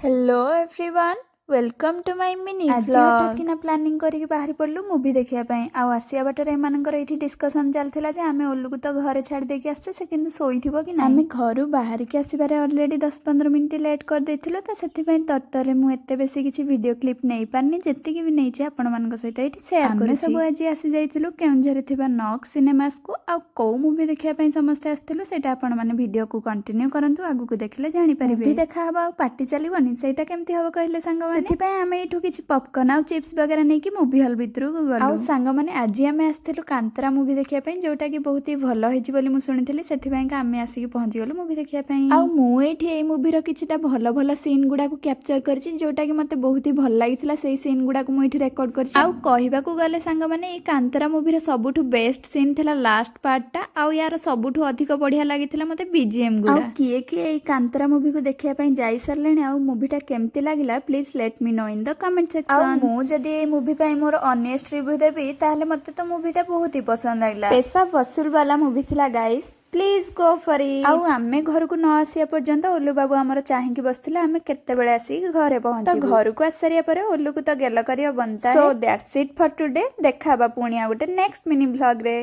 Hello everyone welcome to my mini आज हठात किना प्लानिंग करके बाहरी पड़लु मूवी देखिया पई आ आसिया बाटर एमानकर एठी डिस्कशन चलथिला जे आमे ओल्लू को तो घरे छाड़ देके आछे से किंतु सोईथिबो कि नै आमे घरु बाहर के आसीबारे ऑलरेडी 10-15 मिनिट लेट कर देथिलो त सेति पई तत्तरे मु एते बेसी किछि वीडियो क्लिप नै पारनी जेति कि भी नै छै आपण मानक सहित एठी शेयर करि सब आज आसी जाइथिलु केउंझरे थिबा नॉक सिनेमास को आ को मूवी देखिया पई समस्त आस्थिलु सेटा आपण माने वीडियो को कंटिन्यू करंतु आगु को देखले जानि परिबे मूवी देखा हबा पार्टी चलीबनी सेटा केमति हबो कहले संग माने सेति पई आमे एठु किछि पॉपकॉर्न आ चिप्स वगैरह नै कि मूवी हॉल भितरु गलु आ संग माने आज आमे आस्थिलु कांतरा मूवी देखिया पई जोटा कि बहुत ही भलो हेछि बोली मु सुनिथिली सेति पई का आमे आसी पहुंची गलु मूवी देखिया पई आ मु एठी ए मूवी रो किछिटा भलो भलो सीन गुडा को कैप्चर करछि जोटा कि मते बहुत ही भल लागिथिला सेही सीन गुडा को मु एठी रेकॉर्ड करछि आ कहिबा को गले संग माने ए कांतरा मूवी रो सबुठु बेस्ट सीन थिला लास्ट पार्ट टा आ यार सबुठु अधिक बढ़िया लागिथिला मते बीजीएम गुडा आ किए ए कांतरा मूवी को देखिया पई जाई सरलेनी आ मूवी टा केमति लागिला please let me know in the comment section मु जदी ए मूवी पई मोर ऑनेस्ट रिव्यू देबी ताहले मते तो मूवीटा बहुत ही पसंद लागला पैसा वसूल वाला मूवी थिला guys please go for it आउ आमे घर को न आसिया पर्यंत ओल्लू बाबू हमर चाहि कि बसथिला आमे केते बेले आसी घरे पहुंची तो घर को आसरिया परे ओल्लू को तो गेल करियो बनता so that's it for today देखाबा पुनिया गोटे नेक्स्ट मिनी व्लॉग रे।